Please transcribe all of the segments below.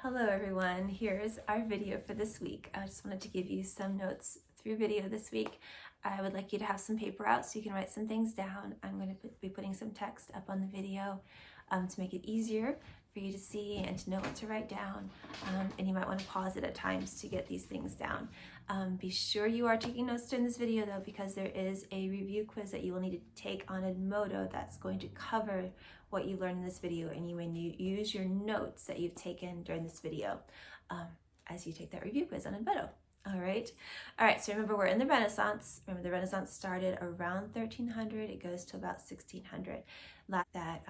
Hello everyone, here's our video for this week. I just wanted to give you some notes through video this week. I would like you to have some paper out so you can write some things down. I'm going to be putting some text up on the video to make it easier for you to see and to know what to write down. And you might want to pause it at times to get these things down. Be sure you are taking notes during this video though, because there is a review quiz that you will need to take on Edmodo that's going to cover what you learned in this video, and you may use your notes that you've taken during this video as you take that review quiz on Edmodo. All right, so remember we're in the Renaissance. Remember the Renaissance started around 1300, it goes to about 1600. That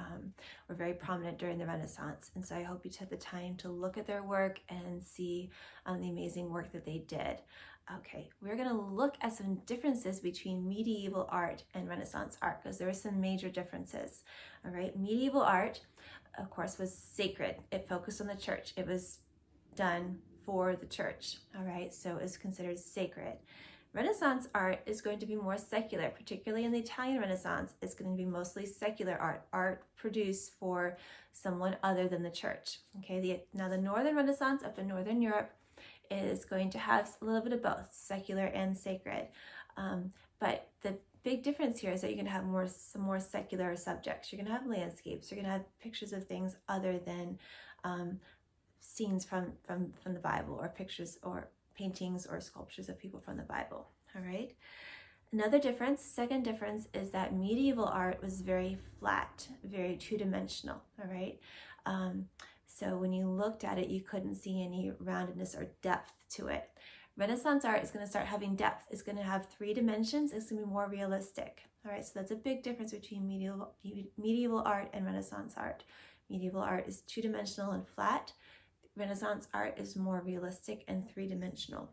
were very prominent during the Renaissance, and so I hope you took the time to look at their work and see the amazing work that they did. Okay, we're going to look at some differences between medieval art and Renaissance art because there are some major differences. All right, medieval art, of course, was sacred. It focused on the church. It was done for the church. All right, so it's considered sacred. Renaissance art is going to be more secular, particularly in the Italian Renaissance. It's going to be mostly secular art produced for someone other than the church. Okay, now the Northern Renaissance up in Northern Europe is going to have a little bit of both, secular and sacred. But the big difference here is that you're going to have some more secular subjects. You're going to have landscapes. You're going to have pictures of things other than scenes from the Bible, or pictures or paintings or sculptures of people from the Bible. All right. Another difference, second difference, is that medieval art was very flat, very two-dimensional. All right. So when you looked at it, you couldn't see any roundedness or depth to it. Renaissance art is going to start having depth. It's going to have 3 dimensions. It's going to be more realistic. All right, so that's a big difference between medieval art and Renaissance art. Medieval art is 2-dimensional and flat. Renaissance art is more realistic and 3-dimensional.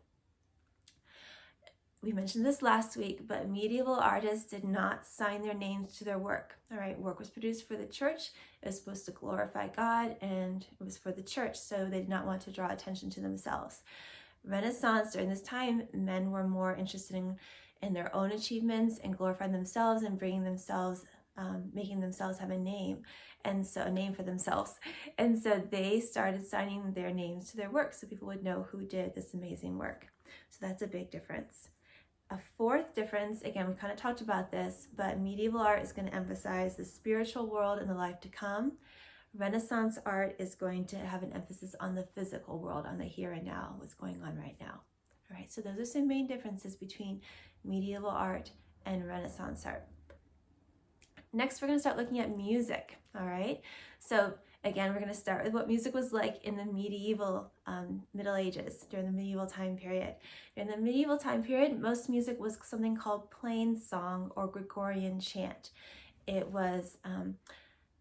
We mentioned this last week, but medieval artists did not sign their names to their work. All right, work was produced for the church. It was supposed to glorify God, and it was for the church, so they did not want to draw attention to themselves. Renaissance, during this time, men were more interested in their own achievements and glorifying themselves and bringing themselves, making themselves have a name for themselves. And so they started signing their names to their work so people would know who did this amazing work. So that's a big difference. A fourth difference, again, we kind of talked about this, but medieval art is going to emphasize the spiritual world and the life to come. Renaissance art is going to have an emphasis on the physical world, on the here and now, what's going on right now. All right, so those are some main differences between medieval art and Renaissance art. Next, we're going to start looking at music. All right, so again, we're going to start with what music was like in the medieval Middle Ages, during the medieval time period. In the medieval time period, most music was something called plain song or Gregorian chant. It was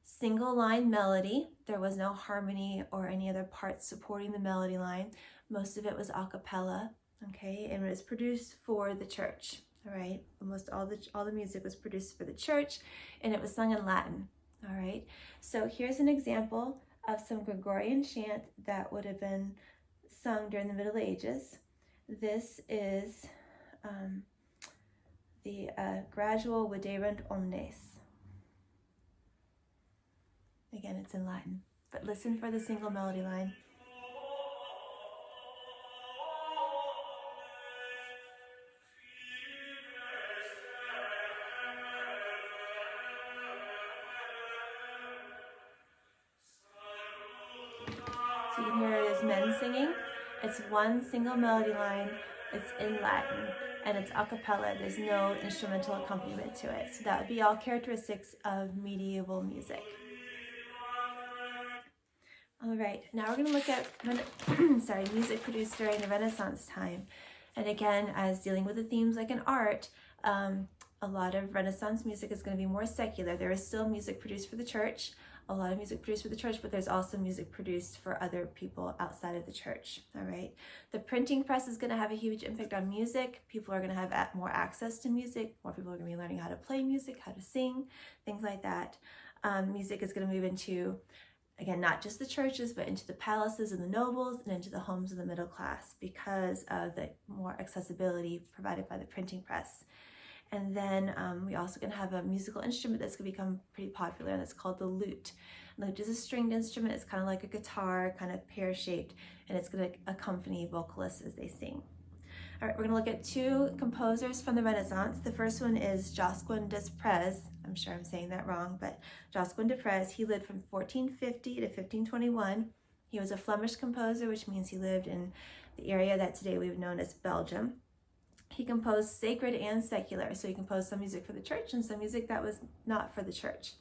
single line melody. There was no harmony or any other parts supporting the melody line. Most of it was a cappella, okay, and it was produced for the church. All right, almost all the music was produced for the church, and it was sung in Latin. All right, so here's an example of some Gregorian chant that would have been sung during the Middle Ages. This is the Gradual Viderunt Omnes. Again, it's in Latin, but listen for the single melody line. So you can hear it as men singing. It's one single melody line, it's in Latin, and it's a cappella. There's no instrumental accompaniment to it. So that would be all characteristics of medieval music. All right, now we're going to look at music produced during the Renaissance time. And again, as dealing with the themes like in art, a lot of Renaissance music is going to be more secular. There is still music produced for the church, a lot of music produced for the church, but there's also music produced for other people outside of the church. All right, the printing press is going to have a huge impact on music. People are going to have more access to music. More people are going to be learning how to play music, how to sing, things like that. Music is going to move into, again, not just the churches, but into the palaces and the nobles and into the homes of the middle class because of the more accessibility provided by the printing press. And then we also going to have a musical instrument that's going to become pretty popular, and it's called the lute. Lute is a stringed instrument. It's kind of like a guitar, kind of pear-shaped, and it's going to accompany vocalists as they sing. All right, we're going to look at two composers from the Renaissance. The first one is Josquin des Prez. I'm sure I'm saying that wrong, but Josquin des Prez, he lived from 1450 to 1521. He was a Flemish composer, which means he lived in the area that today we would know as Belgium. He composed sacred and secular, so he composed some music for the church and some music that was not for the church.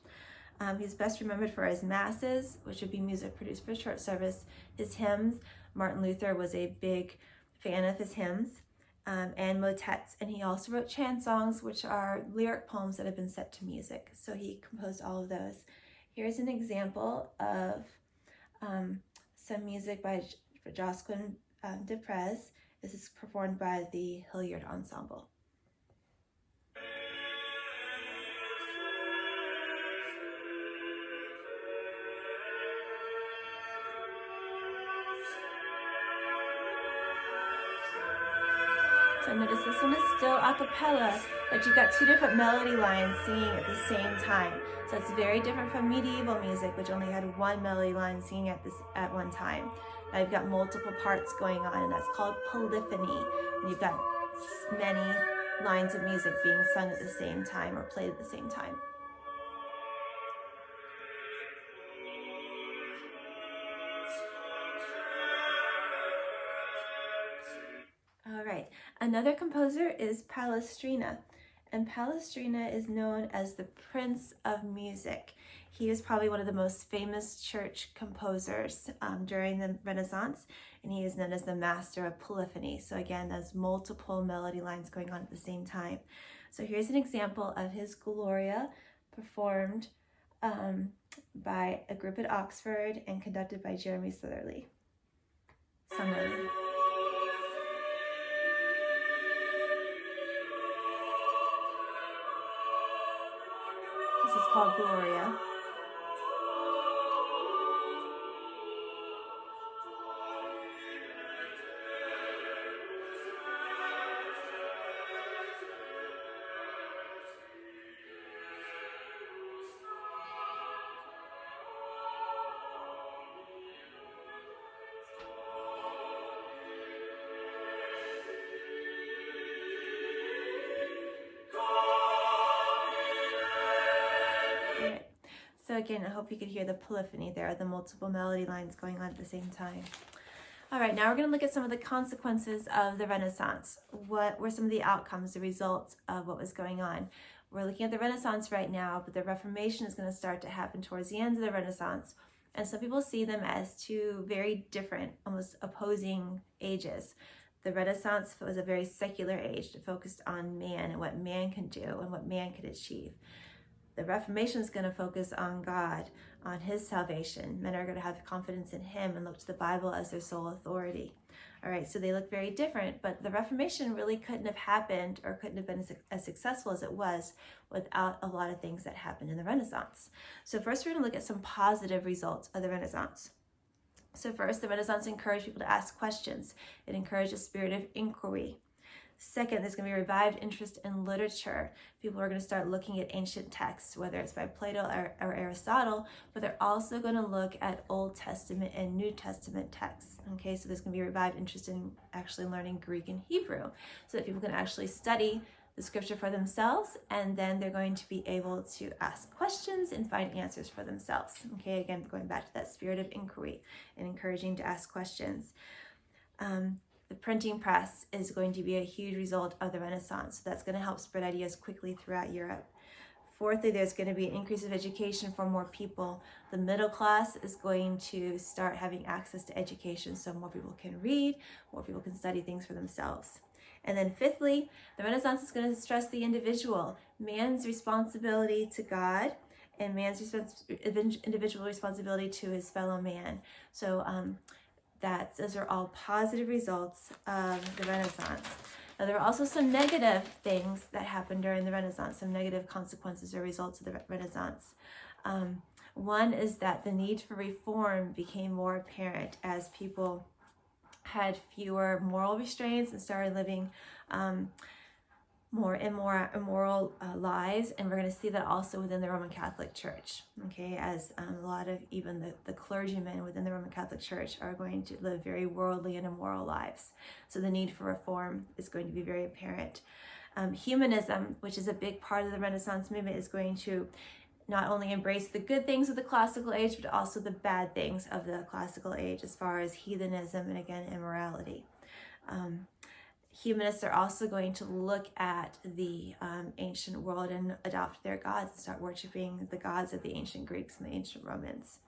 He's best remembered for his masses, which would be music produced for church service, his hymns. Martin Luther was a big fan of his hymns, and motets. And he also wrote chansons, which are lyric poems that have been set to music. So he composed all of those. Here's an example of some music by Josquin des Prez. This is performed by the Hilliard Ensemble. So notice this one is still a cappella, but you've got two different melody lines singing at the same time. So it's very different from medieval music, which only had one melody line singing at one time. Now you've got multiple parts going on, and that's called polyphony. And you've got many lines of music being sung at the same time or played at the same time. All right, another composer is Palestrina, and Palestrina is known as the Prince of Music. He was probably one of the most famous church composers during the Renaissance, and he is known as the master of polyphony. So again, there's multiple melody lines going on at the same time. So here's an example of his Gloria, performed by a group at Oxford and conducted by Jeremy Summerly. This is called Gloria. So again, I hope you could hear the polyphony there, the multiple melody lines going on at the same time. All right, now we're going to look at some of the consequences of the Renaissance. What were some of the outcomes, the results of what was going on? We're looking at the Renaissance right now, but the Reformation is going to start to happen towards the end of the Renaissance. And some people see them as two very different, almost opposing ages. The Renaissance was a very secular age that focused on man and what man can do and what man could achieve. The Reformation is going to focus on God, on his salvation. Men are going to have confidence in him and look to the Bible as their sole authority. All right, so they look very different, but the Reformation really couldn't have happened or couldn't have been as successful as it was without a lot of things that happened in the Renaissance. So first we're going to look at some positive results of the Renaissance. So first, the Renaissance encouraged people to ask questions. It encouraged a spirit of inquiry. Second, there's going to be a revived interest in literature. People are going to start looking at ancient texts, whether it's by Plato or Aristotle, but they're also going to look at Old Testament and New Testament texts. Okay, so there's going to be a revived interest in actually learning Greek and Hebrew, so that people can actually study the scripture for themselves, and then they're going to be able to ask questions and find answers for themselves. Okay, again, going back to that spirit of inquiry and encouraging to ask questions. The printing press is going to be a huge result of the Renaissance. So that's going to help spread ideas quickly throughout Europe. Fourthly, there's going to be an increase of education for more people. The middle class is going to start having access to education, so more people can read, more people can study things for themselves. And then fifthly, the Renaissance is going to stress the individual, man's responsibility to God, and man's individual responsibility to his fellow man. So those are all positive results of the Renaissance. Now, there are also some negative things that happened during the Renaissance, some negative consequences or results of the Renaissance. One is that the need for reform became more apparent as people had fewer moral restraints and started living more and more immoral lives, and we're going to see that also within the Roman Catholic Church, okay, as a lot of even the clergymen within the Roman Catholic Church are going to live very worldly and immoral lives. So the need for reform is going to be very apparent. Humanism, which is a big part of the Renaissance movement, is going to not only embrace the good things of the classical age, but also the bad things of the classical age as far as heathenism and, again, immorality. Humanists are also going to look at the ancient world and adopt their gods and start worshiping the gods of the ancient Greeks and the ancient Romans.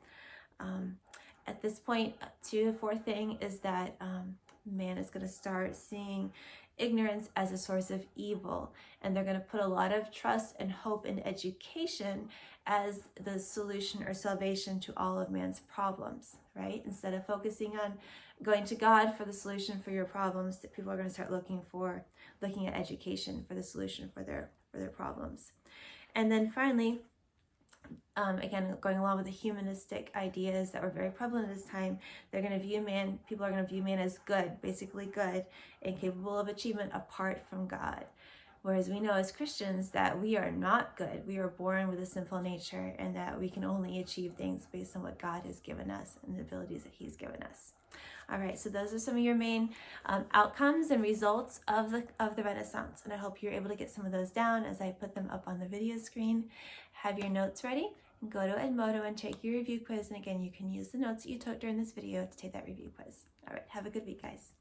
At this point, too, the fourth thing is that man is going to start seeing ignorance as a source of evil, and they're going to put a lot of trust and hope in education as the solution or salvation to all of man's problems, right? Instead of focusing on going to God for the solution for your problems, that people are going to start looking at education for the solution for their problems. And then finally, again, going along with the humanistic ideas that were very prevalent at this time, people are going to view man as good, basically good, and capable of achievement apart from God. Whereas we know as Christians that we are not good. We are born with a sinful nature, and that we can only achieve things based on what God has given us and the abilities that He's given us. All right, so those are some of your main outcomes and results of the Renaissance, and I hope you're able to get some of those down as I put them up on the video screen. Have your notes ready, and go to Edmodo and take your review quiz, and again, you can use the notes that you took during this video to take that review quiz. All right, have a good week, guys.